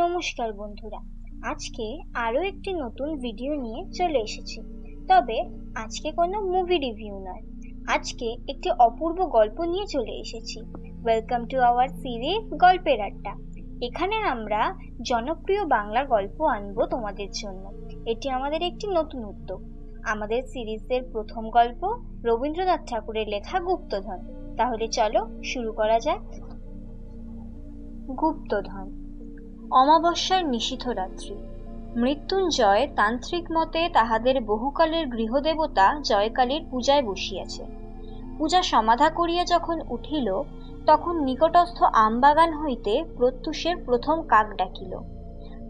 নমস্কার বন্ধুরা, আজকে আরও একটি নতুন ভিডিও নিয়ে চলে এসেছি। তবে আজকে কোনো মুভি রিভিউ নয়, আজকে একটি অপূর্ব গল্প নিয়ে চলে এসেছি। ওয়েলকাম টু আওয়ার সিরিজ গল্পের আড্ডা। এখানে আমরা জনপ্রিয় বাংলা গল্প আনবো তোমাদের জন্য। এটি আমাদের একটি নতুন উদ্যোগ। আমাদের সিরিজের প্রথম গল্প রবীন্দ্রনাথ ঠাকুরের লেখা গুপ্তধন। তাহলে চলো শুরু করা যাক। গুপ্তধন। অমাবস্যার নিশীথ রাত্রি। মৃত্যুঞ্জয় তান্ত্রিক মতে তাহাদের বহুকালের গৃহদেবতা জয়কালীর পূজায় বসিয়াছে। পূজা সমাধা করিয়া যখন উঠিল, তখন নিকটস্থ আমবাগান হইতে প্রত্যুষের প্রথম কাক ডাকিল।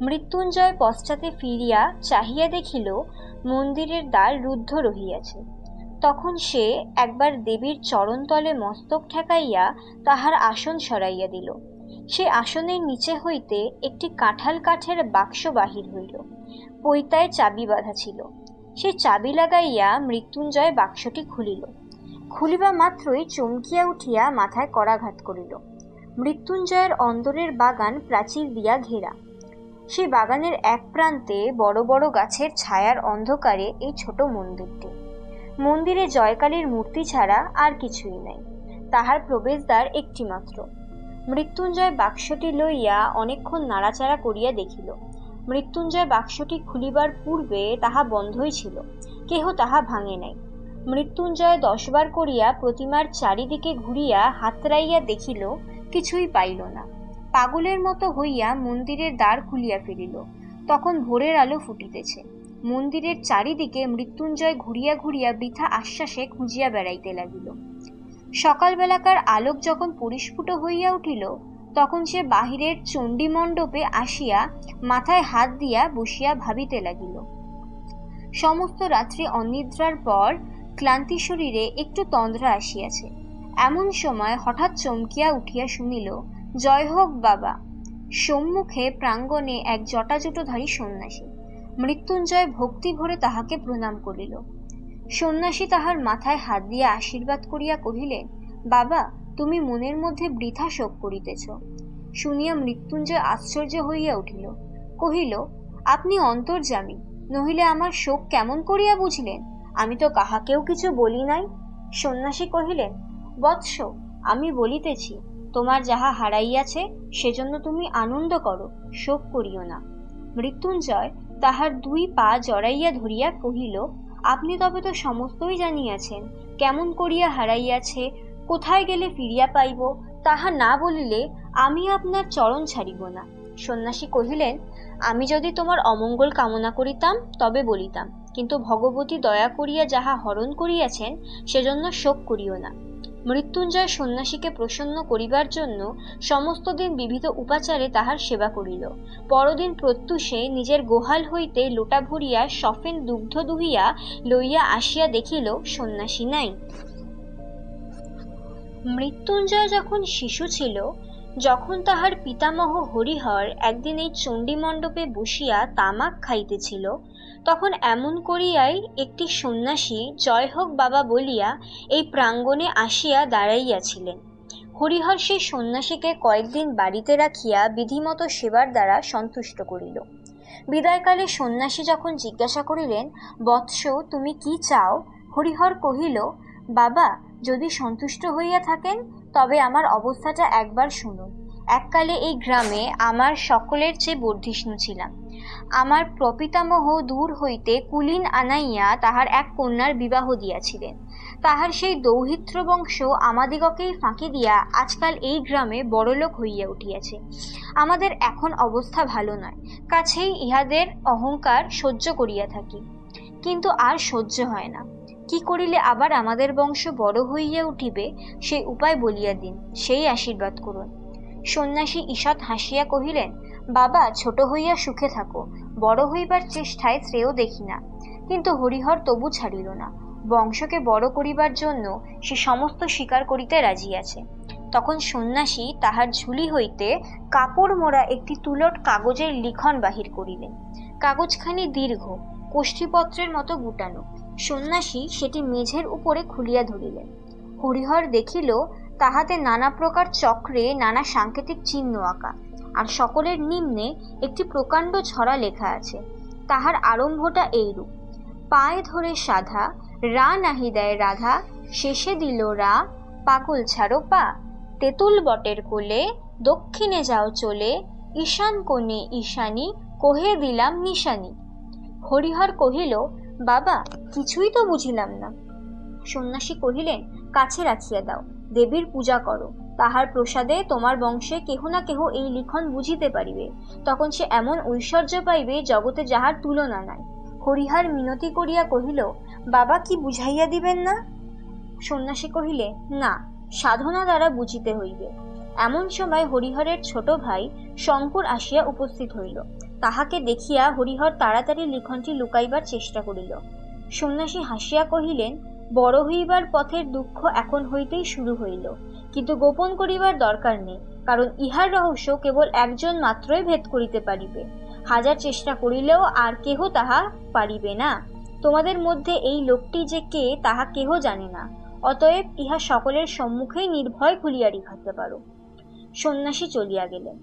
মৃত্যুঞ্জয় পশ্চাতে ফিরিয়া চাহিয়া দেখিল মন্দিরের দ্বার রুদ্ধ রহিয়াছে। তখন সে একবার দেবীর চরণতলে মস্তক ঠেকাইয়া তাহার আসন সরাইয়া দিল। সে আসনের নিচে হইতে একটি কাঁঠাল কাঠের বাক্স বাহির হইল। পইতায় চাবি বাঁধা ছিল। সে চাবি লাগাইয়া মৃত্যুঞ্জয় বাক্সটি খুলিল। খুলিবা মাত্রই চমকিয়া উঠিয়া মাথায় করাঘাত করিল। মৃত্যুঞ্জয়ের অন্দরের বাগান প্রাচীর দিয়া ঘেরা। সে বাগানের এক প্রান্তে বড় বড় গাছের ছায়ার অন্ধকারে এই ছোট মন্দিরটি। মন্দিরে জয়কালীর মূর্তি ছাড়া আর কিছুই নাই। তাহার প্রবেশদ্বার একটি মাত্র। মৃত্যুঞ্জয় বাক্সটি লইয়া অনেকক্ষণ নাড়াচাড়া করিয়া দেখিল। মৃত্যুঞ্জয় বাক্সটি খুলিবার পূর্বে তাহা বন্ধই ছিল, কেহ তাহা ভাঙে নাই। মৃত্যুঞ্জয় 10 বার করিয়া প্রতিমার চারিদিকে ঘুরিয়া হাতড়াইয়া দেখিল, কিছুই পাইল না। পাগলের মতো হইয়া মন্দিরের দ্বার খুলিয়া ফেলিল। তখন ভোরের আলো ফুটিতেছে। মন্দিরের চারিদিকে মৃত্যুঞ্জয় ঘুরিয়া ঘুরিয়া বৃথা আশ্বাসে খুঁজিয়া বেড়াইতে লাগিল। সকালবেলাকার আলোক যখন পরিস্ফুট হইয়া উঠিল, তখন সে বাহিরের চণ্ডী মণ্ডপে আসিয়া মাথায় হাত দিয়া বসিয়া ভাবিতে লাগিল। সমস্ত রাত্রি অনিদ্রার পর ক্লান্তি শরীরে একটু তন্দ্রা আসিয়াছে। এমন সময় হঠাৎ চমকিয়া উঠিয়া শুনিল, জয় হোক বাবা। সম্মুখে প্রাঙ্গণে এক জটাজুটোধারী সন্ন্যাসী। মৃত্যুঞ্জয় ভক্তি ভরে তাহাকে প্রণাম করিল। সন্ন্যাসী তাহার মাথায় হাত দিয়া আশীর্বাদ করিয়া কহিলেন, বাবা, তুমি মনের মধ্যে বৃথা শোক করিতেছ। শুনিয়া মৃত্যুঞ্জয় আশ্চর্য হইয়া উঠিল। কহিল, আপনি অন্তর্যামী, নহিলে আমার শোক কেমন করিয়া বুঝলেন? আমি তো কাহাকেও কিছু বলি নাই। সন্ন্যাসী কহিলেন, বৎস, আমি বলিতেছি, তোমার যাহা হারাইয়াছে সেজন্য তুমি আনন্দ করো, শোক করিও না। মৃত্যুঞ্জয় তাহার 2 পা জড়াইয়া ধরিয়া কহিল, আপনি তবে তো সমস্তই জানিয়াছেন, কেমন করিয়া হারাইয়াছে, কোথায় গেলে ফিরিয়া পাইব, তাহা না বলিলে আমি আপনার চরণ ছাড়িব না। সন্ন্যাসী কহিলেন, আমি যদি তোমার অমঙ্গল কামনা করিতাম তবে বলিতাম, কিন্তু ভগবতী দয়া করিয়া যাহা হরণ করিয়াছেন সেজন্য শোক করিও না। মৃত্যুঞ্জয় সন্ন্যাসীকে প্রসন্ন করিবার জন্য সমস্ত দিন বিবিধ উপাচারে তাহার সেবা করিল। পরদিন প্রত্যুষে নিজের গোহাল হইতে লোটা ভরিয়া সফেন দুগ্ধ দুহিয়া লইয়া আসিয়া দেখিল, সন্ন্যাসী নাই। মৃত্যুঞ্জয় যখন শিশু ছিল, যখন তাহার পিতামহ হরিহর একদিন এই চণ্ডী মণ্ডপে বসিয়া তামাক খাইতেছিল, তখন এমন করিয়াই একটি সন্ন্যাসী জয় হোক বাবা বলিয়া এই প্রাঙ্গণে আসিয়া দাঁড়াইয়াছিলেন। হরিহর সেই সন্ন্যাসীকে কয়েকদিন বাড়িতে রাখিয়া বিধিমত সেবার দ্বারা সন্তুষ্ট করিল। বিদায়কালে সন্ন্যাসী যখন জিজ্ঞাসা করিলেন, বৎস, তুমি কি চাও? হরিহর কহিল, বাবা, যদি সন্তুষ্ট হইয়া থাকেন তবে আমার অবস্থাটা একবার শুনুন। এককালে এই গ্রামে আমার সকলের চেয়ে বর্ধিষ্ণু ছিলাম। আমার প্রপিতামহ দূর হইতে কুলীন আনাইয়া তাহার এক কন্যার বিবাহ দিয়াছিলেন। তাহার সেই দৌহিত্র বংশ আমাদিগকেই ফাঁকি দিয়া আজকাল এই গ্রামে বড়লোক হইয়া উঠিয়াছে। আমাদের এখন অবস্থা ভালো নয়, কাছেই ইহাদের অহংকার সহ্য করিয়া থাকি, কিন্তু আর সহ্য হয় না। কি করিলে আবার আমাদের বংশ বড় হইয়া উঠিবে সেই উপায় বলিয়া দিন, সেই আশীর্বাদ করুন। সন্ন্যাসী ঈষৎ হাসিয়া কহিলেন, বাবা, ছোট হইয়া সুখে থাকো, বড় হইবার চেষ্টায় শ্রেয় দেখি না। কিন্তু হরিহর তবু ছাড়িল না। বংশকে বড় করিবার জন্য সে সমস্ত স্বীকার করিতে রাজি আছে। তখন সন্ন্যাসী তাহার ঝুলি হইতে কাপড় মোড়া একটি তুলট কাগজের লিখন বাহির করিলেন। কাগজখানি দীর্ঘ, কোষ্ঠীপত্রের মতো গুটানো। সন্ন্যাসী সেটি মেঝের উপরে খুলিয়া ধরিলেন। হরিহর দেখিল তাহাতে নানা প্রকার চক্রে নানা সাংকেতিক চিহ্ন আঁকা। আর সকলের নিম্নে একটি প্রকাণ্ড ছড়া লেখা আছে। তাহার আরম্ভটা এইরূপ: পায়ে ধরে সাধা, রা নাহি দেয় রাধা, শেষে দিল রা, পাগল ছাড়ো পা, তেঁতুল বটের কোলে, দক্ষিণে যাও চলে, ঈশান কোণে ঈশানী, কহে দিলাম নিশানী। হরিহর কহিল, বাবা, কিছুই তো বুঝিলাম না। সন্ন্যাসী কহিলেন, কাছে রাখিয়া দাও, দেবীর পূজা করো, তাহার প্রসাদে তোমার বংশে কেহ না কেহ এই লিখন বুঝিতে পারিবে, তখন সে এমন ঐশ্বর্য পাইবে জগতে যাহার তুলনা নাই। হরিহর মিনতি করিয়া কহিল, বাবা, কি বুঝাইয়া দিবেন না? সন্ন্যাসী কহিলে, না, সাধনা দ্বারা বুঝিতে হইবে। এমন সময় হরিহরের ছোট ভাই শঙ্কর আসিয়া উপস্থিত হইল। তাহাকে দেখিয়া হরিহর তাড়াতাড়ি লিখনটি লুকাইবার চেষ্টা করিল। সন্ন্যাসী হাসিয়া কহিলেন, বড় হইবার পথের দুঃখ এখন হইতেই শুরু হইল, কিন্তু গোপন করিবার দরকার নেই, কারণ ইহার রহস্য কেবল একজন মাত্রই ভেদ করিতে পারিবে। হাজার চেষ্টা করিলেও আর কেহ তাহা পারিবে না। তোমাদের মধ্যে এই লোকটি যে কে তাহা কেহ জানে না, অতএব ইহা সকলের সম্মুখেই নির্ভয় খুলিয়া রেখাতে পারো। সন্ন্যাসী চলিয়া গেলেন।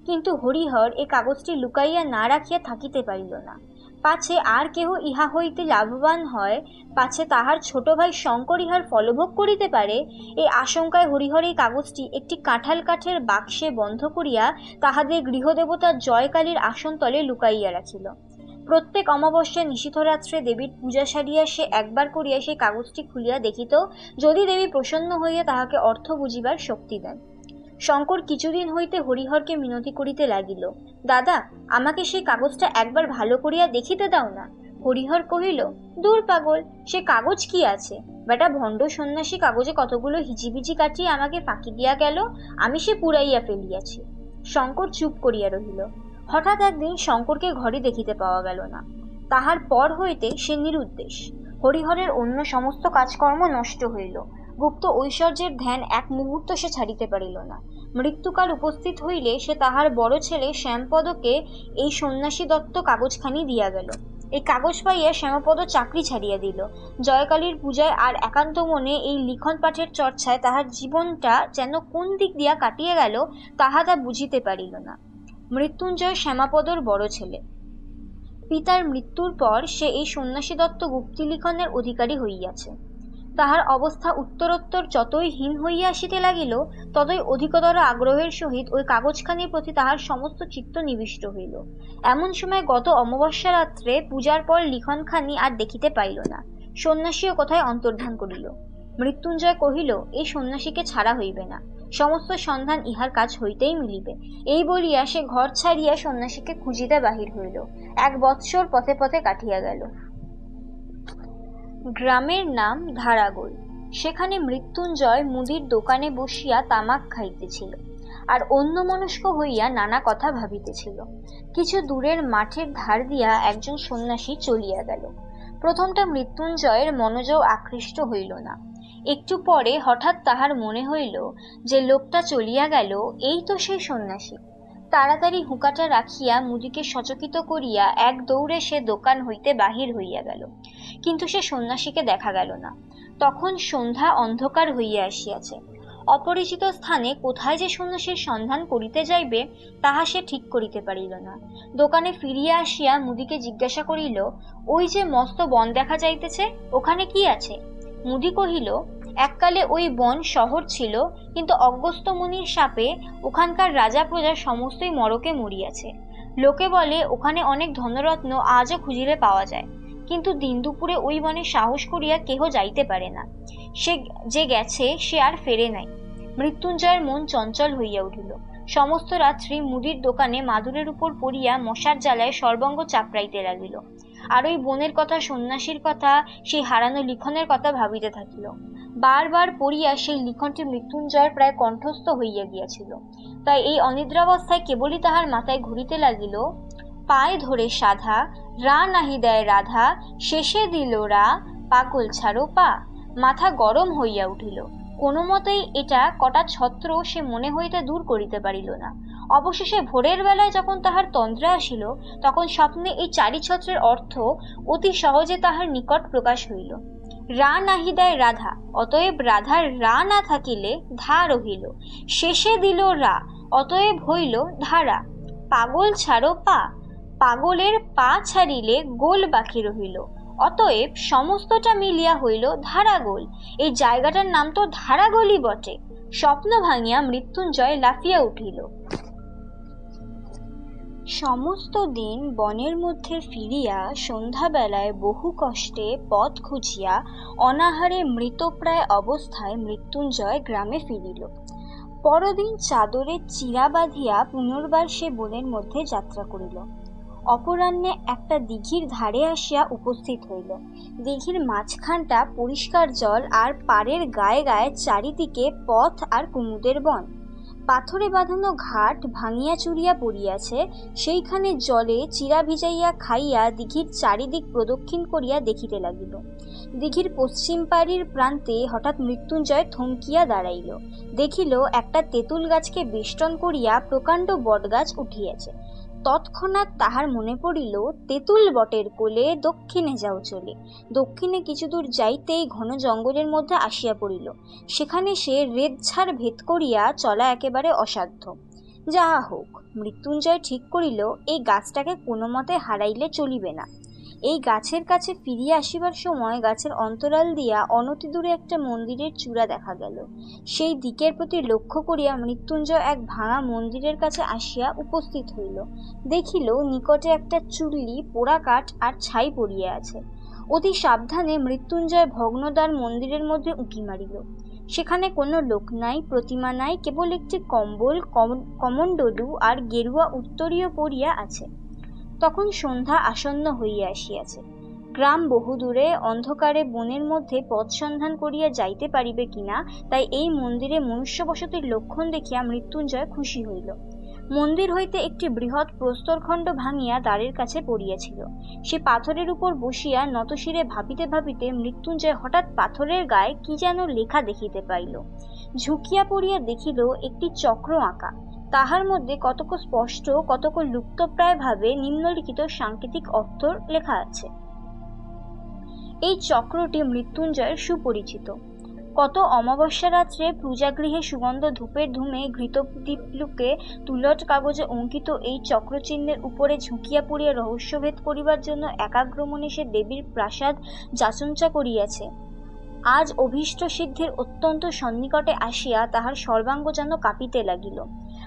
কিন্তু হরিহর এ কাগজটি লুকাইয়া না রাখিয়া থাকিতে পারিল না। পাছে আর কেহ ইহা হইতে লাভবান হয়, পাছে তাহার ছোট ভাই শঙ্কর ইহার ফলভোগ করিতে পারে, এই আশঙ্কায় হরিহর এই কাগজটি একটি কাঁঠাল কাঠের বাক্সে বন্ধ করিয়া তাহাদের গৃহদেবতা জয়কালীর আসন তলে লুকাইয়া রাখিল। প্রত্যেক অমাবস্যা নিশীথরাত্রে দেবীর পূজা সারিয়া সে একবার করিয়া সেই কাগজটি খুলিয়া দেখিত, যদি দেবী প্রসন্ন হইয়া তাহাকে অর্থ বুঝিবার শক্তি দেন। শঙ্কর কিছুদিন হইতে হরিহরকে মিনতি করিতে লাগিল, দাদা, আমাকে সেই কাগজটা একবার ভালো করিয়া দেখিতে দাও না। হরিহর কহিল, দূর পাগল, সে কাগজ কি আছে? বেটা ভণ্ড সন্ন্যাসী কাগজে কতগুলো হিজিবিজি কাটিয়ে আমাকে ফাঁকি দিয়া গেল, আমি সে পুড়াইয়া ফেলিয়াছি। শঙ্কর চুপ করিয়া রহিল। হঠাৎ একদিন শঙ্করকে ঘরে দেখিতে পাওয়া গেল না। তাহার পর হইতে সে নিরুদ্দেশ। হরিহরের অন্য সমস্ত কাজকর্ম নষ্ট হইল। গুপ্ত ঐশ্বর্যের ধ্যান এক মুহূর্ত সে ছাড়িতে পারিল না। মৃত্যুকাল উপস্থিত হইলে সে তাহার বড় ছেলে শ্যামপদকে এই সন্ন্যাসী দত্ত কাগজখানি দিয়া গেল। এই কাগজ পাইয়া শ্যামপদ চাকরি ছাড়িয়া দিল। জয়কালীর পূজায় আর একান্ত মনে এই লিখন পাঠের চর্চায় তাহার জীবনটা যেন কোন দিক দিয়া কাটিয়া গেল তাহা তা বুঝিতে পারিল না। মৃত্যুঞ্জয় শ্যামাপদর বড় ছেলে। পিতার মৃত্যুর পর সে এই সন্ন্যাসী দত্ত গুপ্তিলিখনের অধিকারী হইয়াছে। তাহার অবস্থা উত্তরোত্তর যতই হীন হইয়া আসিতে লাগিল, ততই অধিকতর আগ্রহের সহিত ওই কাগজখানির প্রতি তাহার সমস্ত চিত্ত নিবিষ্ট হইল। এমন সময় গত অমাবস্যা রাত্রে পূজার পর লিখনখানি আর দেখিতে পাইল না। সন্ন্যাসীও কোথায় অন্তর্ধান করিল। মৃত্যুঞ্জয় কহিল, এই সন্ন্যাসীকে ছাড়া হইবে না, সমস্ত সন্ধান ইহার কাজ হইতেই মিলিবে। এই বলিয়া সে ঘর ছাড়িয়া সন্ন্যাসীকে খুঁজিতে বাহির হইল। 1 বৎসর পথে পথে কাটিয়া গেল। গ্রামের নাম ধারাগোল। সেখানে মৃত্যুঞ্জয় মুদির দোকানে বসিয়া তামাক খাইতেছিল আর অন্যমনস্ক হইয়া নানা কথা ভাবিতেছিল। কিছু দূরের মাঠের ধার দিয়া একজন সন্ন্যাসী চলিয়া গেল। প্রথমটা মৃত্যুঞ্জয়ের মনোযোগ আকৃষ্ট হইল না। একটু পরে হঠাৎ তাহার মনে হইল যে লোকটা চলিয়া গেল, এই তো সেই সন্ন্যাসী। তাড়াতাড়ি হুঁকাটা রাখিয়া মুদিকে সচকিত করিয়া এক দৌড়ে সে দোকান হইতে বাহির হইয়া গেল। কিন্তু সে সন্ন্যাসীকে দেখা গেল না। তখন সন্ধ্যা অন্ধকার হইয়া আসিয়াছে। অপরিচিত স্থানে কোথায় যে সন্ন্যাসীর সন্ধান করিতে যাইবে তাহা সে ঠিক করিতে পারিল না। দোকানে ফিরিয়া আসিয়া মুদিকে জিজ্ঞাসা করিল, ওই যে মস্ত বন দেখা যাইতেছে, ওখানে কি আছে? মুদি কহিল, এককালে ওই বন শহর ছিল, কিন্তু অগস্ত্য মুনির শাপে ওখানকার রাজা প্রজা সমস্তই মরকে মরিয়াছে। লোকে বলে ওখানে অনেক ধনরত্ন আজও খুঁজিলে পাওয়া যায়, কিন্তু দিন দুপুরে ওই বনে সাহস করিয়া কেহ যাইতে পারে না। সে যে গেছে সে আর ফেরে নাই। মৃত্যুঞ্জয়ের মন চঞ্চল হইয়া উঠিল। সমস্ত রাত্রি মুদির দোকানে মাদুরের উপর পড়িয়া মশার জ্বালায় সর্বাঙ্গ চাপড়াইতে লাগিল। আর ওই বনের কথা, সন্ন্যাসীর কথা, সেই হারানো লিখনের কথা ভাবিতে থাকিল। বারবার পড়িয়া সেই লিখনটি মৃত্যুঞ্জয়ের প্রায় কণ্ঠস্থ হইয়া গিয়াছিল। তাই এই অনিদ্রাবস্থায় কেবলই তাহার মাথায় ঘুরিতে লাগিল, পায়ে ধরে সাধা, রা নাহি দেয় রাধা, শেষে দিল রা, পাগল ছাড়ো পা। মাথা গরম হইয়া উঠিল। কোনো মতেই এটা কটা ছত্র সে মনে হইতে দূর করিতে পারিল না। অবশেষে ভোরের বেলায় যখন তাহার তন্দ্রা আসিল, তখন স্বপ্নে এই 4 ছত্রের অর্থ অতি সহজে তাহার নিকট প্রকাশ হইল। রা নাহি দেয় রাধা, অতএব রাধার রা না থাকিলে ধা রহিল, শেষে দিল রা, অতএব হইল ধারা। পাগল ছাড়ো পা, পাগলের পা ছাড়িলে গোল বাকি রহিল। অতএব সমস্তটা মিলিয়া হইল ধারাগোল। এই জায়গাটার নাম তো ধারাগোলই বটে। স্বপ্ন ভাঙিয়া মৃত্যুঞ্জয় লাফিয়া উঠিল। সমস্ত দিন বনের মধ্যে ফিরিয়া সন্ধ্যাবেলায় বহু কষ্টে পথ খুঁজিয়া অনাহারে মৃতপ্রায় অবস্থায় মৃত্যুঞ্জয় গ্রামে ফিরিল। পরদিন চাদরে চিরা বাঁধিয়া পুনর্বার সে বনের মধ্যে যাত্রা করিল। অপরাহ্নে একটা দিঘির ধারে আসিয়া উপস্থিত হইল। দিঘির মাঝখানটা পরিষ্কার জল, আর পাড়ের গায়ে গায়ে চারিদিকে পথ আর কুমুদের বন। পাথরে বাঁধানো ঘাট ভাঙিয়া চুরিয়া পড়িয়াছে। সেইখানে জলে চিরা ভিজাইয়া খাইয়া দিঘির চারিদিক প্রদক্ষিণ করিয়া দেখিতে লাগিল। দিঘির পশ্চিম পাড়ির প্রান্তে হঠাৎ মৃত্যুঞ্জয় থমকিয়া দাঁড়াইল। দেখিল একটা তেঁতুল গাছকে বেষ্টন করিয়া প্রকাণ্ড বটগাছ উঠিয়াছে। তৎক্ষণাৎ তাহার মনে পড়িল, তেঁতুল বটের কোলে দক্ষিণে যাও চলে। দক্ষিণে কিছু দূর যাইতেই ঘন জঙ্গলের মধ্যে আসিয়া পড়িল। সেখানে সে রেতঝাড় ভেদ করিয়া চলা একেবারে অসাধ্য। যাহা হোক, মৃত্যুঞ্জয় ঠিক করিল এই গাছটাকে কোনো মতে হারাইলে চলিবে না। এই গাছের কাছে ফিরিয়া আসিবার সময় গাছের অন্তরাল দিয়া অনতি দূরে একটা মন্দিরের চূড়া দেখা গেল। সেই দিকের প্রতি লক্ষ্য করিয়া মৃত্যুঞ্জয় এক ভাঙা মন্দিরের কাছে আসিয়া উপস্থিত হইল। দেখিল নিকটে একটা চুল্লি, পোড়া কাঠ আর ছাই পড়িয়া আছে। অতি সাবধানে মৃত্যুঞ্জয় ভগ্নদ্বার মন্দিরের মধ্যে উঁকি মারিল। সেখানে কোনো লোক নাই, প্রতিমা নাই, কেবল একটি কম্বল, কমণ্ডলু আর গেরুয়া উত্তরীয় পরিয়া আছে। তখন সন্ধ্যা আসন্ন হইয়া আসিয়াছে। গ্রাম বহুদূরে, অন্ধকারে বনের মধ্যে পথ সন্ধান করিয়া যাইতে পারিবে কিনা, তাই এই মন্দিরে মনুষ্য বসতির লক্ষণ দেখিয়া মৃত্যুঞ্জয় খুশি হইল। মন্দির হইতে একটি বৃহৎ প্রস্তরখণ্ড ভাঙিয়া দ্বারের কাছে পড়িয়াছিল। সে পাথরের উপর বসিয়া নতশিরে ভাবিতে ভাবিতে মৃত্যুঞ্জয় হঠাৎ পাথরের গায়ে কি যেন লেখা দেখিতে পাইল। ঝুঁকিয়া পড়িয়া দেখিল একটি চক্র আঁকা। তাহার মধ্যে কতক স্পষ্ট, কতক লুপ্তপ্রায় ভাবে নিম্নলিখিত সাংকেতিক অর্থ লেখা আছে। এই চক্রটি মৃত্যুঞ্জয়ের সুপরিচিত। কত অমাবস্যা রাত্রে পূজাগৃহে সুগন্ধ ধূপের ধূমে ঘৃতদীপলুকে তুলট কাগজে অঙ্কিত এই চক্রচিহ্নের উপরে ঝুঁকিয়া পড়িয়া রহস্যভেদ করিবার জন্য একাগ্রমনে সে দেবীর প্রাসাদ যাচঞ্চা করিয়াছে। আজ অভীষ্ট সিদ্ধির অত্যন্ত সন্নিকটে আসিয়া তাহার সর্বাঙ্গ যেন কাঁপিতে লাগিল।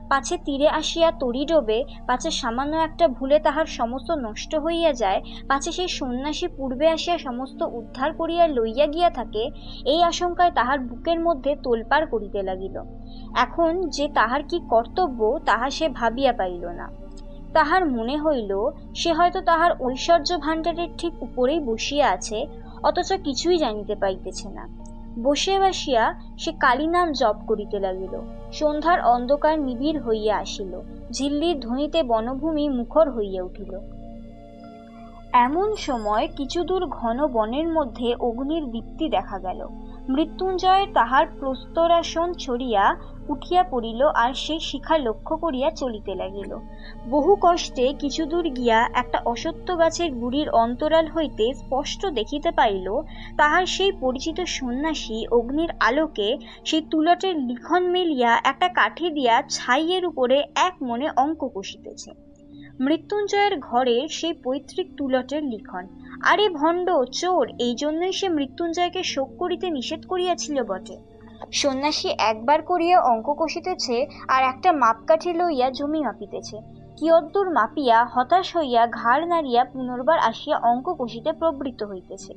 পাছে তীরে আসিয়া তরি ডোবে, পাছে সামান্য একটা ভুলে তাহার সমস্ত নষ্ট হইয়া যায়, পাছে সেই সন্ন্যাসী পূর্বে আসিয়া সমস্ত উদ্ধার করিয়া লইয়া গিয়া থাকে, এই আশঙ্কায় তাহার বুকের মধ্যে তোলপাড় করিতে লাগিল। এখন যে তাহার কি কর্তব্য তাহা সে ভাবিয়া পাইল না। তাহার মনে হইল সে হয়তো তাহার ঐশ্বর্য ভাণ্ডারের ঠিক উপরেই বসিয়া আছে, অথচ কিছুই জানিতে পাইতেছে না। বসিয়া বসিয়া সে কালী নাম জপ করিতে লাগিল। সন্ধ্যার অন্ধকার নিবিড় হইয়া আসিল। ঝিল্লির ধ্বনিতে বনভূমি মুখর হইয়া উঠিল। এমন সময় কিছু দূর ঘন বনের মধ্যে অগ্নির দীপ্তি দেখা গেল। মৃত্যুঞ্জয় তাহার প্রস্তরাসন ছড়িয়া উঠিয়া পড়িল আর সেই শিখা লক্ষ্য করিয়া চলিতে লাগিল। বহু কষ্টে কিছু দূর গিয়া একটা অশ্বত্থ গাছের গুড়ির অন্তরাল হইতে স্পষ্ট দেখিতে পাইল তাহার সেই পরিচিত সন্ন্যাসী অগ্নির আলোকে সেই তুলটের লিখন মেলিয়া একটা কাঠি দিয়া ছাইয়ের উপরে এক মনে অঙ্ক কষিতেছে। মৃত্যুঞ্জয়ের ঘরের সেই পৈতৃক তুলটের লিখন। আরে ভণ্ড, চোর! এই জন্যই সে মৃত্যুঞ্জয়কে শোক করিতে নিষেধ করিয়াছিল বটে। সন্ন্যাসী একবার করিয়া অঙ্ক কষিতেছে আর একটা মাপকাঠি লইয়া জমি মাপিতেছে। কিয়দ্দূর মাপিয়া হতাশ হইয়া ঘাড় নাড়িয়া পুনর্বার আসিয়া অঙ্ক কষিতে প্রবৃত্ত হইতেছে।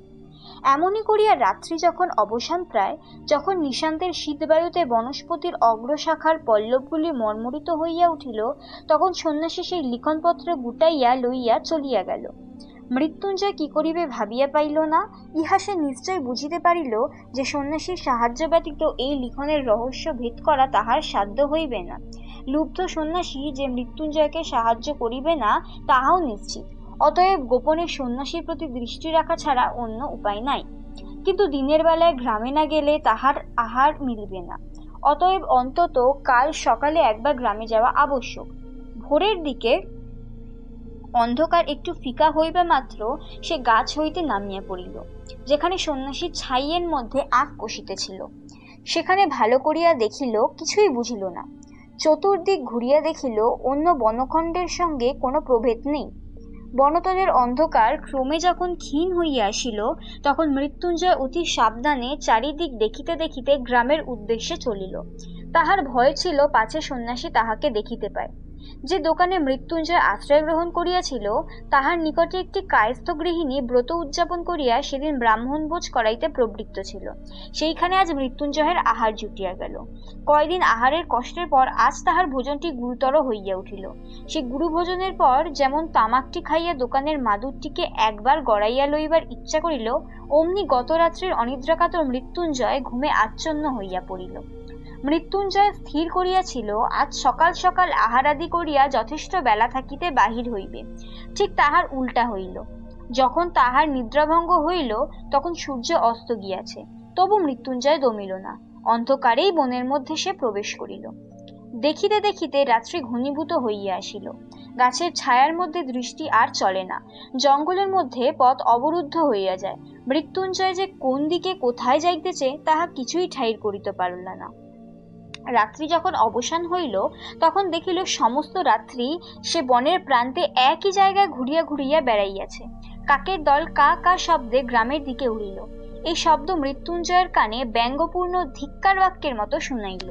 এমনি করিয়া রাত্রি যখন অবসান প্রায়, যখন নিশান্তের শীতবায়ুতে বনস্পতির অগ্রশাখার পল্লবগুলি মর্মরিত হইয়া উঠিল, তখন সন্ন্যাসী সেই লিখনপত্র গুটাইয়া লইয়া চলিয়া গেল। মৃত্যুঞ্জয় কি করিবে ভাবিয়া পাইল না। ইহা সে নিশ্চয় বুঝিতে পারিল যে সন্ন্যাসীর সাহায্য ব্যতীত এই লিখনের রহস্য ভেদ করা তাহার সাধ্য হইবে না। লুব্ধ সন্ন্যাসী যে মৃত্যুঞ্জয়কে সাহায্য করিবে না তাহাও নিশ্চিত। অতএব গোপনে সন্ন্যাসীর প্রতি দৃষ্টি রাখা ছাড়া অন্য উপায় নাই। কিন্তু দিনের বেলায় গ্রামে না গেলে তাহার আহার মিলিবে না। অতএব অন্তত কাল সকালে একবার গ্রামে যাওয়া আবশ্যক। ভোরের দিকে অন্ধকার একটু ফিকা হইবা মাত্র সে গাছ হইতে নামিয়া পড়িল, যেখানে সন্ন্যাসী ছাইয়ের মধ্যে আখ কষিতেছিল। সেখানে ভালো করিয়া দেখিল, কিছুই বুঝিল না। চতুর্দিক ঘুরিয়া দেখিল অন্য বনখণ্ডের সঙ্গে কোনো প্রভেদ নেই। বনতলের অন্ধকার ক্রমে যখন ক্ষীণ হইয়া আসিল, তখন মৃত্যুঞ্জয় অতি সাবধানে চারিদিক দেখিতে দেখিতে গ্রামের উদ্দেশ্যে চলিল। তাহার ভয় ছিল পাছে সন্ন্যাসী তাহাকে দেখিতে পায়। যে দোকানে মৃত্যুঞ্জয় আশ্রয় গ্রহণ করিয়াছিল, তাহার নিকটে একটি কায়স্থ গৃহিণী ব্রত উদযাপন করিয়া সেদিন ব্রাহ্মণভোজ করাইতে প্রবৃত্ত ছিল। সেইখানে আজ মৃত্যুঞ্জয়ের আহার জুটিয়া গেল। কয়দিন আহারের কষ্টের পর আজ তাহার ভোজনটি গুরুতর হইয়া উঠিল। সে গুরু ভোজনের পর যেমন তামাকটি খাইয়া দোকানের মাদুরটিকে একবার গড়াইয়া লইবার ইচ্ছা করিল, অমনি গত রাত্রির অনিদ্রাকাতর মৃত্যুঞ্জয় ঘুমে আচ্ছন্ন হইয়া পড়িল। মৃত্যুঞ্জয় স্থির করিয়াছিল আজ সকাল সকাল আহারাদি করিয়া যথেষ্ট বেলা থাকিতে বাহির হইবে। ঠিক তাহার উল্টা হইল। যখন তাহার নিদ্রাভঙ্গ হইল, তখন সূর্য অস্ত গিয়াছে, তবু মৃত্যুঞ্জয় দমিল না। অন্ধকারেই বনের মধ্যে সে প্রবেশ করিল। দেখিতে দেখিতে রাত্রি ঘনীভূত হইয়া আসিল। গাছের ছায়ার মধ্যে দৃষ্টি আর চলে না। জঙ্গলের মধ্যে পথ অবরুদ্ধ হইয়া যায়। মৃত্যুঞ্জয় যে কোন দিকে কোথায় যাইতেছে তাহা কিছুই ঠাইর করিতে পারল না। রাত্রি যখন অবসান হইল, তখন দেখিল সমস্ত রাত্রি সে বনের প্রান্তে একই জায়গায় ঘুরিয়া ঘুরিয়া বেড়াইয়াছে। কাকের দল কা কা শব্দে গ্রামের দিকে উড়িল। এই শব্দ মৃত্যুঞ্জয়ের কানে ব্যঙ্গপূর্ণ ধিক্কার বাক্যের মতো শুনাইল।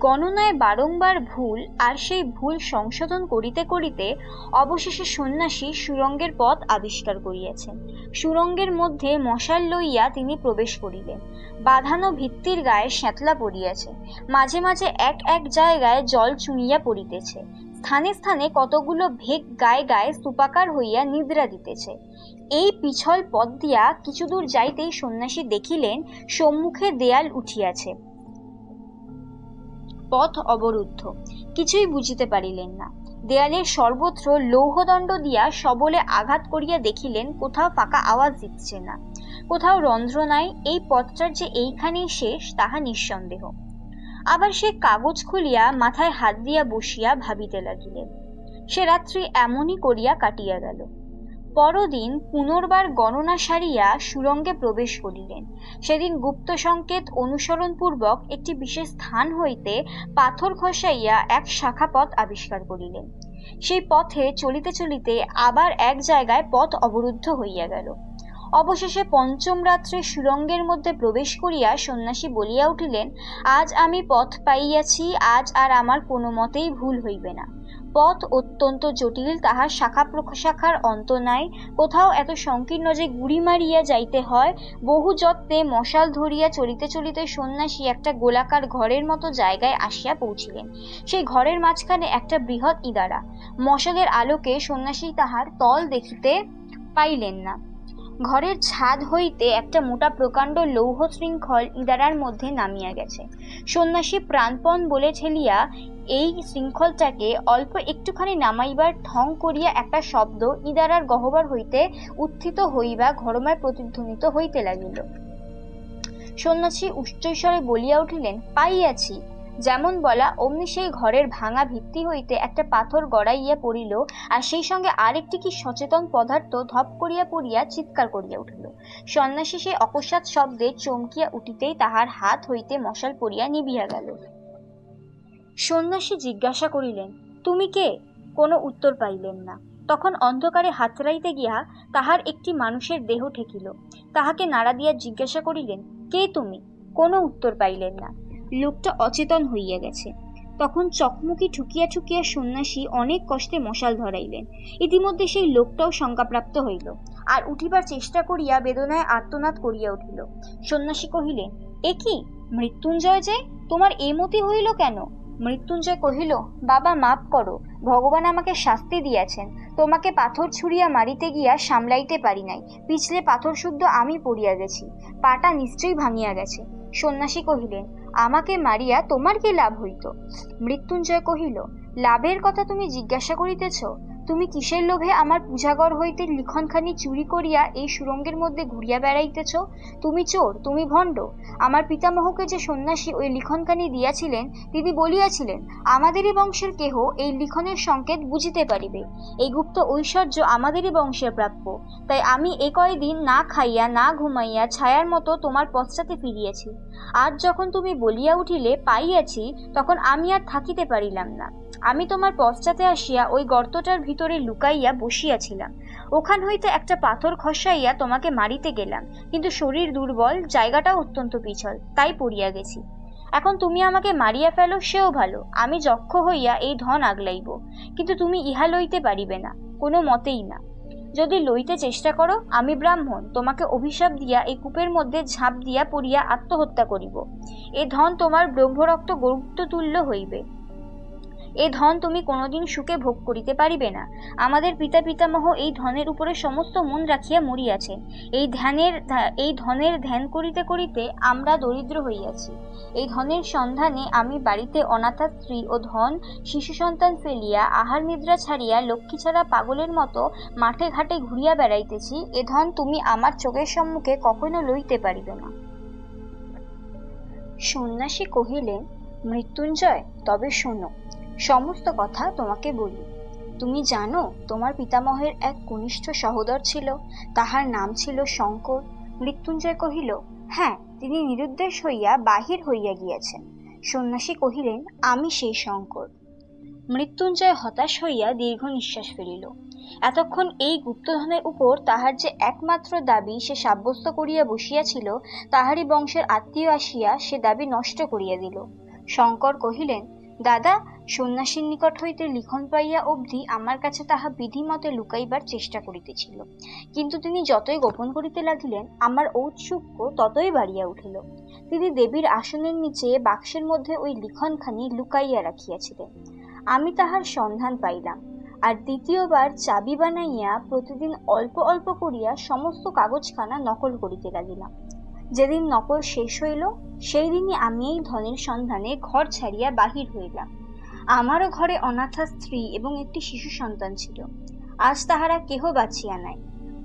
গণনায় বারংবার ভুল, আর সেই ভুল সংশোধন করিতে করিতে অবশেষে সন্ন্যাসী সুরঙ্গের পথ আবিষ্কার করিয়াছেন। সুরঙ্গের মধ্যে মশাল লইয়া তিনি প্রবেশ করিলেন। বাঁধানো ভিত্তির গায়ে শ্যাতলা পড়িয়াছে। মাঝে মাঝে এক এক জায়গায় জল চুঁইয়া পড়িতেছে। স্থানে স্থানে কতগুলো ভেগ গায়ে গায়ে স্তূপাকার হইয়া নিদ্রা দিতেছে। এই পিছল পথ দিয়া কিছু দূর যাইতেই সন্ন্যাসী দেখিলেন সম্মুখে দেয়াল উঠিয়াছে। পথ অবরুদ্ধ। কিছুই বুঝিতে পারিলেন না। দেয়ালের সর্বত্র লৌহদণ্ড দিয়া সবলে আঘাত করিয়া দেখিলেন কোথাও ফাঁকা আওয়াজ দিচ্ছে না, কোথাও রন্ধ্র নাই। এই পথটার যে এইখানেই শেষ তাহা নিঃসন্দেহ। আবার সে কাগজ খুলিয়া মাথায় হাত দিয়া বসিয়া ভাবিতে লাগিলেন। সে রাত্রি এমনই করিয়া কাটিয়া গেল। পরদিন পুনর্বার গণনা সারিয়া সুরঙ্গে প্রবেশ করিলেন। সেদিন গুপ্ত সংকেত অনুসরণ পূর্বক একটি বিশেষ স্থান হইতে পাথর খসাইয়া এক শাখা পথ আবিষ্কার করিলেন। সেই পথে চলিতে চলিতে আবার এক জায়গায় পথ অবরুদ্ধ হইয়া গেল। অবশেষে পঞ্চম রাত্রে সুরঙ্গের মধ্যে প্রবেশ করিয়া সন্ন্যাসী বলিয়া উঠিলেন, আজ আমি পথ পাইয়াছি, আজ আর আমার কোনো মতেই ভুল হইবে না। পথ অত্যন্ত জটিল, তাহার শাখা প্রশাখার অন্ত নাই। কোথাও এত সংকীর্ণ যে গুড়ি মারিয়া যাইতে হয়। বহু যত্নে মশাল ধরিয়া চলিতে চলিতে সন্ন্যাসী একটা গোলাকার ঘরের মতো জায়গায় আসিয়া পৌঁছিলেন। সেই ঘরের মাঝখানে একটা বৃহৎ ইদারা। মশালের আলোকে সন্ন্যাসী তাহার তল দেখিতে পাইলেন না। ঘরের ছাদ হইতে একটা মোটা প্রকাণ্ড লৌহ শৃঙ্খল ইদারার মধ্যে নামিয়া গেছে। সন্ন্যাসী প্রাণপণ বলে ঠেলিয়া এই শৃঙ্খলটাকে অল্প একটুখানি নামাইবার ঠং করিয়া একটা শব্দ ইদারার গহ্বর হইতে উত্থিত হইবা ঘরময় প্রতিধ্বনিত হইতে লাগিল। সন্ন্যাসী উচ্চস্বরে বলিয়া উঠিলেন, পাইয়াছি। যেমন বলা অমনি সেই ঘরের ভাঙা ভিত্তি হইতে একটা পাথর গড়াইয়া পড়িল, আর সেই সঙ্গে আরেকটি কি সচেতন পদার্থ ধপ করিয়া পড়িয়া চিৎকার করিয়া উঠিল। সন্ন্যাসী সেই অকস্মাৎ শব্দে চমকিয়া উঠিতেই তাহার হাত হইতে মশাল পড়িয়া নিভিয়া গেল। সন্ন্যাসী জিজ্ঞাসা করিলেন, তুমি কে? কোনো উত্তর পাইলেন না। তখন অন্ধকারে হাতড়াইতে গিয়া তাহার একটি মানুষের দেহ ঠেকিল। তাহাকে নাড়া দিয়া জিজ্ঞাসা করিলেন, কে তুমি? কোনো উত্তর পাইলেন না। লোকটা অচেতন হইয়া গেছে। তখন চকমুকি ঠুকিয়া ঠুকিয়া সন্ন্যাসী অনেক কষ্টে মশাল ধরাইলেন। ইতিমধ্যে সেই লোকটাও শঙ্কাপ্রাপ্ত হইল, আর উঠিবার চেষ্টা করিয়া বেদনায় আর্তনাদ করিয়া উঠিল। সন্ন্যাসী কহিলেন, এ কি মৃত্যুঞ্জয়, যে তোমার এ মতি হইল কেন? মৃত্যুঞ্জয় কহিল, বাবা মাপ করো, ভগবান আমাকে শাস্তি দিয়াছেন। তোমাকে পাথর ছুঁড়িয়া মারিতে গিয়া সামলাইতে পারি নাই। পিছলে পাথর শুদ্ধ আমি পড়িয়া গেছি, পাটা নিশ্চয়ই ভাঙিয়া গেছে। সন্ন্যাসী কহিলেন, আমাকে মারিয়া তোমার কি লাভ হইত? মৃত্যুঞ্জয় কহিল, লাভের কথা তুমি জিজ্ঞাসা করিতেছ? তুমি কিসের লোভে আমার পূজাঘর হইতে লিখনখানি চুরি করিয়া এই সুরঙ্গের মধ্যে ঘুরিয়া বেড়াইতেছ? তুমি চোর, তুমি ভণ্ড। আমার পিতামহকে যে সন্ন্যাসী ওই লিখনখানি দিয়াছিলেন, তিনি বলিয়াছিলেন, আমাদেরই বংশের কেহ এই লিখনের সংকেত বুঝিতে পারিবে। এই গুপ্ত ঐশ্বর্য আমাদেরই বংশের প্রাপ্য। তাই আমি এ কয়দিন না খাইয়া না ঘুমাইয়া ছায়ার মতো তোমার পশ্চাতে ফিরিয়াছি। আজ যখন তুমি বলিয়া উঠিলে পাইয়াছি, তখন আমি আর থাকিতে পারিলাম না। আমি তোমার পশ্চাতে আসিয়া ওই গর্তটার ভিতরে লুকাইয়া বসিয়াছিলাম। ওখান হইতে একটা পাথর খসাইয়া তোমাকে মারিতে গেলাম, কিন্তু শরীর দুর্বল, জায়গাটা অত্যন্ত পিছল, তাই পড়িয়া গেছি। এখন তুমি আমাকে মারিয়া ফেলো, সেও ভালো, আমি যক্ষ হইয়া এই ধন আগলাইব, কিন্তু তুমি ইহা লইতে পারিবে না, কোনো মতেই না। যদি লইতে চেষ্টা করো, আমি ব্রাহ্মণ, তোমাকে অভিশাপ দিয়া এই কূপের মধ্যে ঝাঁপ দিয়া পড়িয়া আত্মহত্যা করিব। এ ধন তোমার ব্রহ্মরক্ত গরুত্ব তুল্য হইবে। এ ধন তুমি কোনোদিন সুখে ভোগ করিতে পারিবে না। আমাদের পিতা পিতামহ এই ধনের উপরে সমস্ত মন রাখিয়া মরিয়াছেন। এই ধনের ধ্যান করিতে করিতে আমরা দরিদ্র হইয়াছি। এই ধনের সন্ধানে আমি বাড়িতে অনাথা স্ত্রী ও ধন শিশু সন্তান ফেলিয়া আহার নিদ্রা ছাড়িয়া লক্ষ্মী ছাড়া পাগলের মতো মাঠে ঘাটে ঘুরিয়া বেড়াইতেছি। এ ধন তুমি আমার চোখের সম্মুখে কখনো লইতে পারিবে না। সন্ন্যাসী কহিলেন, মৃত্যুঞ্জয়, তবে শোনো, সমস্ত কথা তোমাকে বলি। তুমি জানো তোমার পিতামহের এক কনিষ্ঠ সহোদর ছিল, তাহার নাম ছিল শঙ্কর। মৃত্যুঞ্জয় কহিল, হ্যাঁ, তিনি নিরুদ্দেশ হইয়া বাহির হইয়া গিয়াছেন। সন্ন্যাসী কহিলেন, আমি সেই শঙ্কর। মৃত্যুঞ্জয় হতাশ হইয়া দীর্ঘ নিঃশ্বাস ফেলিল। এতক্ষণ এই গুপ্তধনের উপর তাহার যে একমাত্র দাবি সে সাব্যস্ত করিয়া বসিয়াছিল, তাহারই বংশের আত্মীয় আসিয়া সে দাবি নষ্ট করিয়া দিল। শঙ্কর কহিলেন, দাদা, সন্ন্যাসীর নিকট হইতে লিখন পাইয়া অবধি আমার কাছে তাহা বিধিমতে লুকাইবার চেষ্টা করিতেছিল, কিন্তু তিনি যতই গোপন করিতে লাগিলেন, আমার ঔৎসুক্য ততই বাড়িয়া উঠিল। তিনি দেবীর আসনের নিচে বাক্সের মধ্যে ওই লিখনখানি লুকাইয়া রাখিয়াছিলেন। আমি তাহার সন্ধান পাইলাম, আর দ্বিতীয়বার চাবি বানাইয়া প্রতিদিন অল্প অল্প করিয়া সমস্ত কাগজখানা নকল করিতে লাগিলাম। যেদিন নকল শেষ হইল, সেই দিনই আমি এই ধনের সন্ধানে ঘর ছাড়িয়া বাহির হইলাম। আমারও ঘরে অনাথা স্ত্রী এবং একটি শিশু সন্তান ছিল। আজ তাহারা কেহ বাঁচিয়া নাই।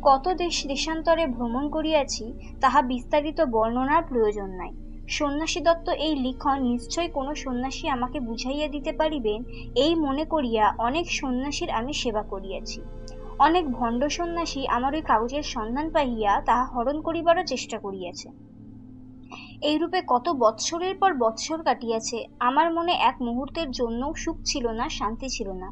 কত দেশ দেশান্তরে ভ্রমণ করিয়াছি, তাহা বিস্তারিত বর্ণনার প্রয়োজন নাই। সন্ন্যাসী দত্ত এই লিখন নিশ্চয় কোনো সন্ন্যাসী আমাকে বুঝাইয়া দিতে পারিবেন, এই মনে করিয়া অনেক সন্ন্যাসীর আমি সেবা করিয়াছি। অনেক ভণ্ড সন্ন্যাসী আমার ওই কাগজের সন্ধান পাইয়া তাহা হরণ করিবারও চেষ্টা করিয়াছে। এইরূপে কত বৎসরের পর বৎসর কাটিয়াছে। আমার মনে এক মুহূর্তের জন্যও সুখ ছিল না, শান্তি ছিল না।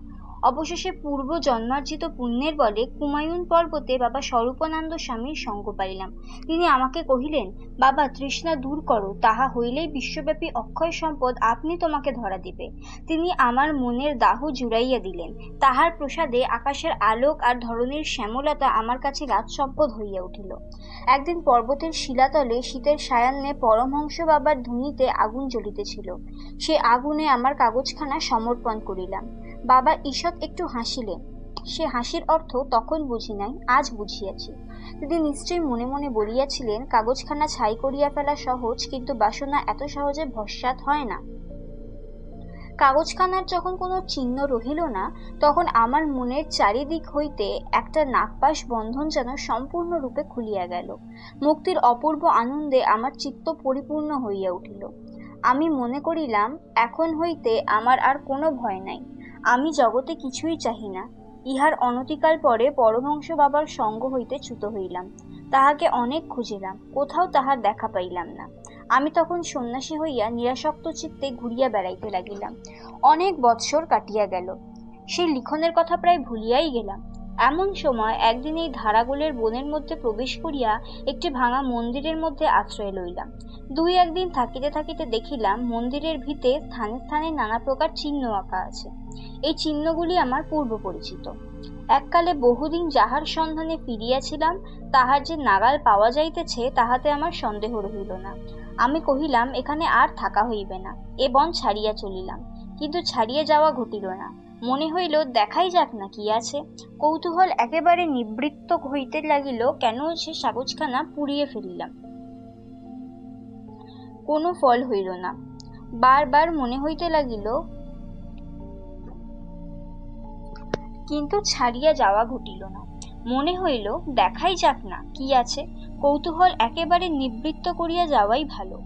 অবশেষে পূর্ব জন্মার্জিত পুণ্যের বলে কুমায়ুন পর্বতে বাবা স্বরূপানন্দ স্বামীর সঙ্গ পাইলাম। তিনি আমাকে কহিলেন, বাবা, তৃষ্ণা দূর করো, তাহা হইলেই বিশ্বব্যাপী অক্ষয় সম্পদ আপনি তোমাকে ধরা দিবে। তিনি আমার মনের দাহ জুড়াইয়া দিলেন। তাহার প্রসাদে আকাশের আলোক আর ধরনের শ্যামলতা আমার কাছে রাজ সম্পদ হইয়া উঠিল। একদিন পর্বতের শিলাতলে শীতের সায়ান্নে পরমহংস বাবার ধুনিতে আগুন জ্বলিতেছিল। সে আগুনে আমার কাগজখানা সমর্পণ করিলাম। বাবা ঈষৎ একটু হাসিলেন। সে হাসির অর্থ তখন বুঝি নাই, আজ বুঝিয়াছি। তিনি নিশ্চয়ই মনে মনে বলিয়াছিলেন, কাগজখানা ছাই করিয়া ফেলা সহজ, কিন্তু বাসনা এত সহজে ভস্মাৎ হয় না। কাগজখানার যখন কোনো চিহ্ন রহিল না, তখন আমার মনের চারিদিক হইতে একটা নাগপাশ বন্ধন যেন সম্পূর্ণরূপে খুলিয়া গেল। মুক্তির অপূর্ব আনন্দে আমার চিত্ত পরিপূর্ণ হইয়া উঠিল। আমি মনে করিলাম, এখন হইতে আমার আর কোনো ভয় নাই। আমি জগতে কিছুই চাহি না। ইহার অনতিকাল পরে পরমহংস বাবার সঙ্গ হইতে চ্যুত হইলাম। তাহাকে অনেক খুঁজিলাম, কোথাও তাহার দেখা পাইলাম না। আমি তখন সন্ন্যাসী হইয়া নিরাসক্ত চিত্তে ঘুরিয়া বেড়াইতে লাগিলাম। অনেক বৎসর কাটিয়া গেল। সেই লিখনের কথা প্রায় ভুলিয়াই গেলাম। এমন সময় একদিন এই ধারাগুলের বনের মধ্যে প্রবেশ করিয়া একটি ভাঙা মন্দিরের মধ্যে আশ্রয় লইলাম। দুই একদিন থাকিতে থাকিতে দেখিলাম, মন্দিরের ভিতে স্থানে স্থানে নানা প্রকার চিহ্ন আঁকা আছে। এই চিহ্নগুলি আমার পূর্ব পরিচিত। এককালে বহুদিন যাহার সন্ধানে ফিরিয়াছিলাম, তাহার যে নাগাল পাওয়া যাইতেছে, তাহাতে আমার সন্দেহ রহিল না। আমি কহিলাম, এখানে আর থাকা হইবে না। এ বন ছাড়িয়া চলিলাম, কিন্তু ছাড়িয়ে যাওয়া ঘটিল না। মনে হইল, দেখাই যাক না কি আছে। কৌতূহল একেবারে নিবৃত্ত হইতে লাগিল, কেন সে কাগজখানা পুড়িয়ে ফেলিলাম। কোনো ফল হইল না। বারবার মনে হইতে লাগিল, কিন্তু ছাড়িয়া যাওয়া ঘটিল না। মনে হইল দেখাই যাক না কি আছে, কৌতূহল একেবারে নিবৃত্ত করিয়া যাওয়াই ভালো।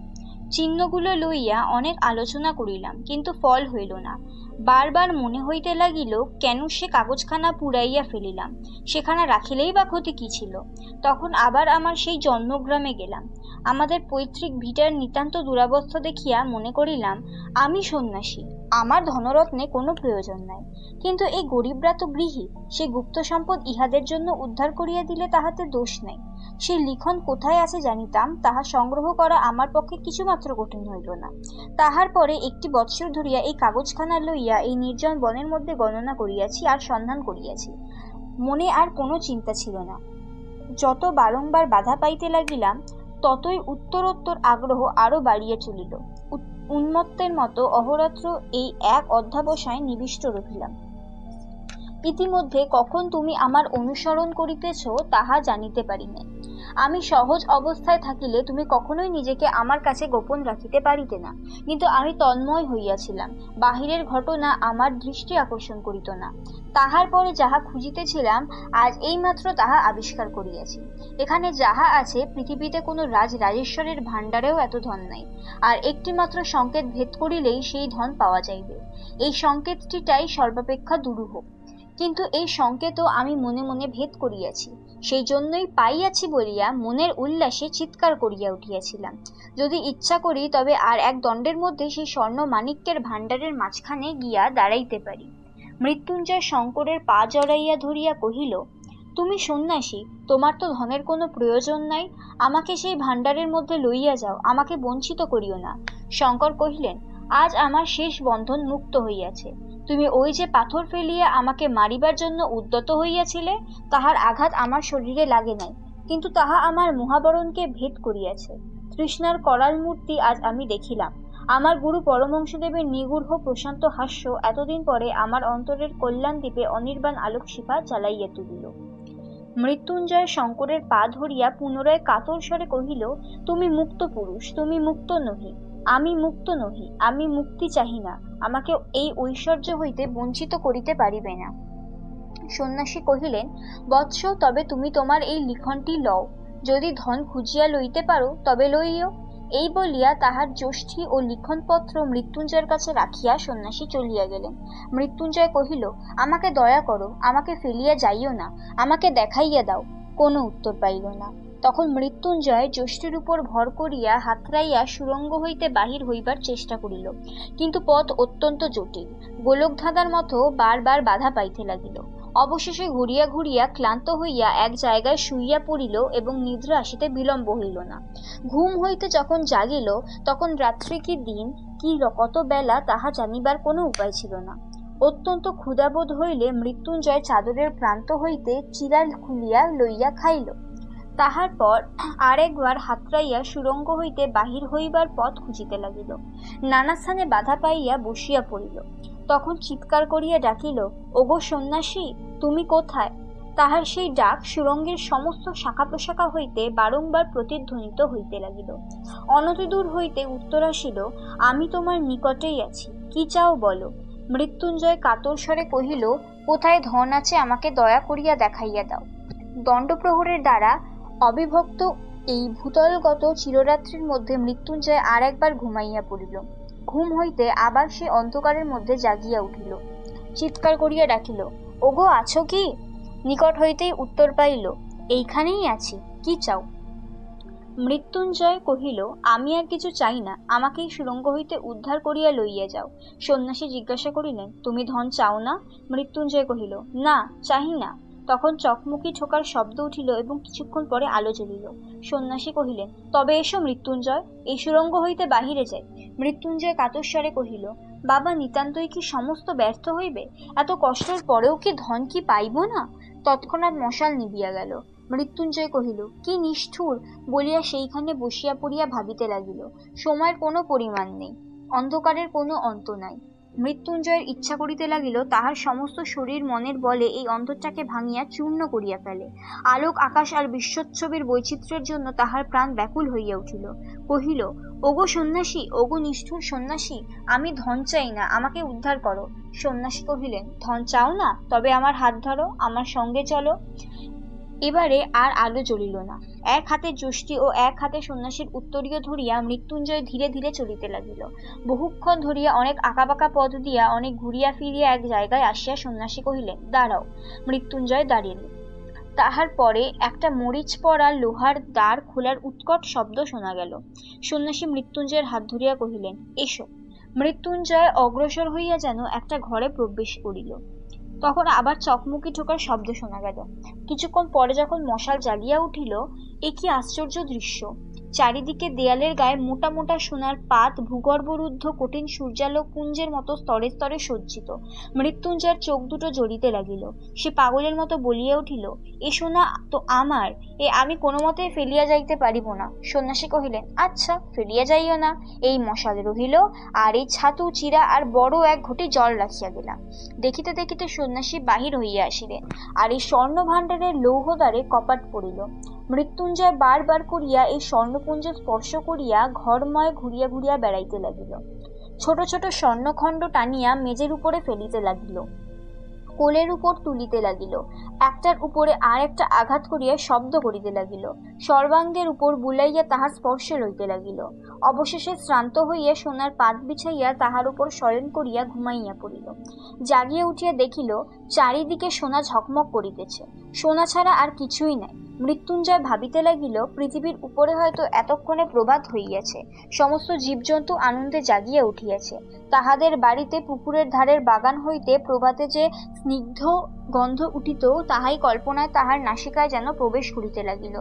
চিহ্নগুলো লইয়া অনেক আলোচনা করিলাম, কিন্তু ফল হইল না। বারবার মনে হইতে লাগিল কেন সে কাগজখানা পুড়াইয়া ফেলিলাম, সেখানা রাখিলেই বা ক্ষতি কি ছিল। তখন আবার আমার সেই জন্মগ্রামে গেলাম। আমাদের পৈতৃক ভিটার নিতান্ত দুরাবস্থা দেখিয়া মনে করিলাম আমি সন্ন্যাসী, আমার ধনরত্নে কোনো প্রয়োজন নাই। কিন্তু এই গরিবরা তো গৃহী, সে গুপ্ত সম্পদ ইহাদের জন্য উদ্ধার করিয়া দিলে তাহাতে দোষ নাই। সেই লিখন কোথায় আছে জানিতাম, তাহা সংগ্রহ করা আমার পক্ষে কিছুমাত্র কঠিন হইল না। তাহার পরে একটি বৎসর ধরিয়া এই কাগজখানা লইয়া এই নির্জন বনের মধ্যে গণনা করিয়াছি আর সন্ধান করিয়াছি। মনে আর কোনো চিন্তা ছিল না। যত বারংবার বাধা পাইতে লাগিলাম, ততই উত্তরোত্তর আগ্রহ আরো বাড়িয়া চলিল। উন্মত্তের মতো অহরাত্র এই এক অধ্যাবসায় নিবিষ্ট রহিলাম। ইতিমধ্যে কখন তুমি আমার অনুসরণ করিতেছ তাহা জানিতে পারি নাই। আমি সহজ অবস্থায় থাকিলে তুমি কখনোই নিজেকে আমার কাছে গোপন রাখিতে পারিতে না, কিন্তু আমি তন্ময় হইয়াছিলাম। বাহিরের ঘটনা আমার দৃষ্টি আকর্ষণ করিত না। তাহার পরে যাহা খুঁজিতেছিলাম, আজ এইমাত্র তাহা আবিষ্কার করিয়াছি। এখানে যাহা আছে, পৃথিবীতে কোনো রাজেশ্বরের ভাণ্ডারেও এত ধন নাই। আর একটি মাত্র সংকেত ভেদ করিলেই সেই ধন পাওয়া যাইবে। এই সংকেতটিটাই সর্বাপেক্ষা দুরূহ, কিন্তু এই সংকেতও আমি মনে মনে ভেদ করিয়াছি। সেই জন্যই পাইয়াছি বলিয়া মনের উল্লাসে চিৎকার করিয়া উঠিয়াছিলাম। যদি ইচ্ছা করি তবে আর এক দণ্ডের মধ্যে সেই স্বর্ণ মাণিক্যের ভাণ্ডারের মাঝখানে গিয়া দাঁড়াইতে পারি। মৃত্যুঞ্জয় শঙ্করের পা জড়াইয়া ধরিয়া কহিল, তুমি সন্ন্যাসী, তোমার তো ধনের কোনো প্রয়োজন নাই। আমাকে সেই ভাণ্ডারের মধ্যে লইয়া যাও, আমাকে বঞ্চিত করিও না। শঙ্কর কহিলেন, আজ আমার শেষ বন্ধন মুক্ত হইয়াছে। তুমি ওই যে পাথর ফেলিয়া আমাকে মারিবার জন্য উদ্যত হইয়াছিলে, তাহার আঘাত আমার শরীরে লাগে নাই, কিন্তু তাহা আমার মহাবরণকে ভেদ করিয়াছে। তৃষ্ণার করাল মূর্তি আজ আমি দেখিলাম। আমার গুরু পরমহংসদেবের নিগূঢ় প্রশান্ত হাস্য এতদিন পরে আমার অন্তরের কল্যাণ দ্বীপে অনির্বাণ আলোক শিখা জ্বালাইয়া তুলিল। মৃত্যুঞ্জয় শঙ্করের পা ধরিয়া পুনরায় কাতর স্বরে কহিল, তুমি মুক্ত পুরুষ, তুমি মুক্ত নহি। আমি মুক্ত নহি, আমি মুক্তি চাহি না। আমাকে এই ঐশ্বর্য হইতে বঞ্চিত করিতে পারিবে না। সন্ন্যাসী কহিলেন, বৎস, তবে তুমি তোমার এই লিখনটি লও। যদি ধন খুঁজিয়া লইতে পারো তবে লইও। এই বলিয়া তাহার যষ্টি ও লিখনপত্র মৃত্যুঞ্জয়ের কাছে রাখিয়া সন্ন্যাসী চলিয়া গেলেন। মৃত্যুঞ্জয় কহিল, আমাকে দয়া করো, আমাকে ফেলিয়া যাইও না, আমাকে দেখাইয়া দাও। কোনো উত্তর পাইল না। তখন মৃত্যুঞ্জয় যষ্টির উপর ভর করিয়া হাতড়াইয়া সুরঙ্গ হইতে বাহির হইবার চেষ্টা করিল, কিন্তু পথ অত্যন্ত জটিল। গোলকধাঁধার মতো বারবার বাধা পাইতে লাগিল। অবশেষে ঘুরিয়া ঘুরিয়া ক্লান্ত হইয়া এক জায়গায় শুইয়া পড়িল এবং নিদ্রা আসিতে বিলম্ব হইল না। ঘুম হইতে যখন জাগিল, তখন রাত্রি কি দিন কি কত বেলা তাহা জানিবার কোনো উপায় ছিল না। অত্যন্ত ক্ষুধাবোধ হইলে মৃত্যুঞ্জয় চাদরের প্রান্ত হইতে চিরা খুলিয়া লইয়া খাইল। তাহার পর আরেকবার হাতড়াইয়া সুরঙ্গ হইতে বাহির হইবার পথ খুঁজিতে লাগিল। নানা স্থানে বাধা পাইয়া বসিয়া পড়িল। তখন চিৎকার করিয়া ডাকিল, ওগো সন্ন্যাসী, তুমি কোথায়? তাহার সেই ডাক সুরঙ্গের সমস্ত শাখা প্রশাখা হইতে বারংবার প্রতিধ্বনিত হইতে লাগিল। অনতিদূর হইতে উত্তর আসিল, আমি তোমার নিকটেই আছি, কি চাও বলো। মৃত্যুঞ্জয় কাতর স্বরে কহিল, কোথায় ধন আছে আমাকে দয়া করিয়া দেখাইয়া দাও। দণ্ডপ্রহরের দ্বারা অবিভক্ত এই ভূতলগত চিররাত্রির মধ্যে মৃত্যুঞ্জয় আর একবার ঘুমাইয়া পড়িল। ঘুম হইতে আবার সে অন্ধকারের মধ্যে জাগিয়া উঠিল। চিৎকার করিয়া ডাকিল, ওগো আছো কি? নিকট হইতেই উত্তর পাইল, এইখানেই আছি, কি চাও? মৃত্যুঞ্জয় কহিল, আমি আর কিছু চাই না, আমাকে এই সুরঙ্গ হইতে উদ্ধার করিয়া লইয়া যাও। সন্ন্যাসী জিজ্ঞাসা করিলেন, তুমি ধন চাও না? মৃত্যুঞ্জয় কহিল, না, চাহি না। তখন চকমকি ঠোকার শব্দ উঠিল এবং কিছুক্ষণ পরে আলো জ্বলিল। সন্ন্যাসী কহিলেন, তবে এসো মৃত্যুঞ্জয়, এই সুরঙ্গ হইতে বাহিরে যাই। মৃত্যুঞ্জয় কাতরস্বরে কহিল, বাবা, নিতান্তই কি সমস্ত ব্যর্থ হইবে? এত কষ্টের পরেও কি ধন কি পাইব না? তৎক্ষণাৎ মশাল নিবিয়া গেল। মৃত্যুঞ্জয় কহিল, কি নিষ্ঠুর, বলিয়া সেইখানে বসিয়া পড়িয়া ভাবিতে লাগিল। সময়ের কোনো পরিমাণ নেই, অন্ধকারের কোনো অন্ত নাই। মৃত্যুঞ্জয়ের ইচ্ছা করিতে লাগিল তাহার সমস্ত শরীর মনের বলে এই অন্ধটাকে ভাঙিয়া চূর্ণ করিয়া ফেলে। আলোক আকাশ আর বিশ্বচ্ছবির বৈচিত্র্যের জন্য তাহার প্রাণ ব্যাকুল হইয়া উঠিল। কহিল, ওগো সন্ন্যাসী, ওগো নিষ্ঠুর সন্ন্যাসী, আমি ধন চাই না, আমাকে উদ্ধার করো। সন্ন্যাসী কহিলেন, ধন চাও না? তবে আমার হাত ধরো, আমার সঙ্গে চলো। এবারে আর আলো জ্বলিল না। এক হাতে যষ্টি ও এক হাতে সন্ন্যাসীর উত্তরীয় ধরিয়া মৃত্যুঞ্জয় ধীরে ধীরে চলিতে লাগিল। বহুক্ষণ ধরিয়া অনেক আঁকাবাঁকা পথ দিয়া অনেক ঘুরিয়া ফিরিয়া এক জায়গায় আসিয়া সন্ন্যাসী কহিলেন, দাঁড়াও। মৃত্যুঞ্জয় দাঁড়িল। তাহার পরে একটা মরিচ পড়া লোহার দ্বার খোলার উৎকট শব্দ শোনা গেল। সন্ন্যাসী মৃত্যুঞ্জয়ের হাত ধরিয়া কহিলেন, এসো। মৃত্যুঞ্জয় অগ্রসর হইয়া যেন একটা ঘরে প্রবেশ করিল। তখন আবার চকমকি ঠোকার শব্দ শোনা গেল। কিছুক্ষণ পরে যখন মশাল জ্বালিয়া উঠিল, এ কি আশ্চর্য দৃশ্য! চারিদিকে দেয়ালের গায়ে মোটা মোটা সোনার পাত ভূগর্ভরুদ্ধ কঠিন সূর্যালোক পুঞ্জের মতো স্তরে স্তরে সজ্জিত। মৃত্যুঞ্জয়ের চোখ দুটো জ্বলিতে লাগিল। সে পাগলের মতো বলিয়া উঠিল, এ সোনা তো আমার, এ আমি কোনো মতে ফেলিয়া যাইতে পারিব না। সন্ন্যাসী কহিলেন, আচ্ছা, ফেলিয়া যাইও না। এই মশাল রহিল, আর এই ছাতু চিরা আর বড় এক ঘটি জল রাখিয়া গেলাম। দেখিতে দেখিতে সন্ন্যাসী বাহির হইয়া আসিলেন, আর এই স্বর্ণ ভাণ্ডারের লৌহদ্বারে কপাট পড়িল। মৃত্যুঞ্জয় বারবার করিয়া এই স্বর্ণপুঞ্জ স্পর্শ করিয়া ঘরময় ঘুরিয়া ঘুরিয়া বেড়াইতে লাগিল। ছোট ছোট স্বর্ণখণ্ড টানিয়া মেজের উপরে ফেলিতে লাগিল, কোলের উপর তুলিতে লাগিল, একটার উপরে আর একটা আঘাত করিয়া শব্দ করিতে লাগিল, সর্বাঙ্গের উপর বুলাইয়া তাহার স্পর্শে লইতে লাগিল। অবশেষে শ্রান্ত হইয়া সোনার পাত বিছাইয়া তাহার উপর শয়ন করিয়া ঘুমাইয়া পড়িল। জাগিয়া উঠিয়া দেখিল চারিদিকে সোনা ঝকমক করিতেছে, সোনা ছাড়া আর কিছুই নাই। মৃত্যুঞ্জয় ভাবিতে লাগিল, পৃথিবীর উপরে হয়তো এতক্ষণে প্রভাত হইয়াছে, সমস্ত জীবজন্তু আনন্দে জাগিয়া উঠিয়াছে। তাহাদের বাড়িতে পুকুরের ধারের বাগান হইতে প্রভাতে যে স্নিগ্ধ গন্ধ উঠিত, তাহাই কল্পনায় তাহার নাসিকায় যেন প্রবেশ করিতে লাগিল।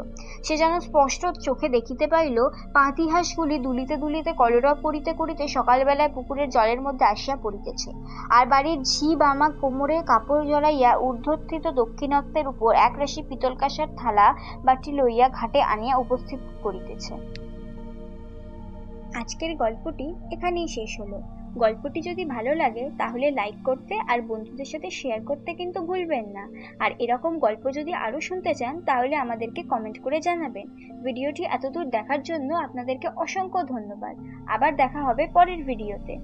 সে যেন স্পষ্ট চোখে দেখিতে পাইল পাতিহাঁসগুলি দুলিতে দুলিতে কলরব করিতে করিতে সকালবেলায় পুকুরের জলের মধ্যে আসিয়া পড়িতেছে, আর বাড়ির ঝি বামা কোমরে কাপড় জড়াইয়া ঊর্ধ্বস্থিত দক্ষিণাত্যের উপর এক রাশি পিতল কাঁসার থালা বাটি লইয়া ঘাটে আনিয়া উপস্থিত করিতেছে। আজকের গল্পটি এখানেই শেষ হলো। গল্পটি যদি ভালো লাগে তাহলে লাইক করতে আর বন্ধুদের সাথে শেয়ার করতে কিন্তু ভুলবেন না। আর এরকম গল্প যদি আরো শুনতে চান তাহলে আমাদেরকে কমেন্ট করে জানাবেন। ভিডিওটি এতদূর দেখার জন্য আপনাদেরকে অসংখ্য ধন্যবাদ। আবার দেখা হবে পরের ভিডিওতে।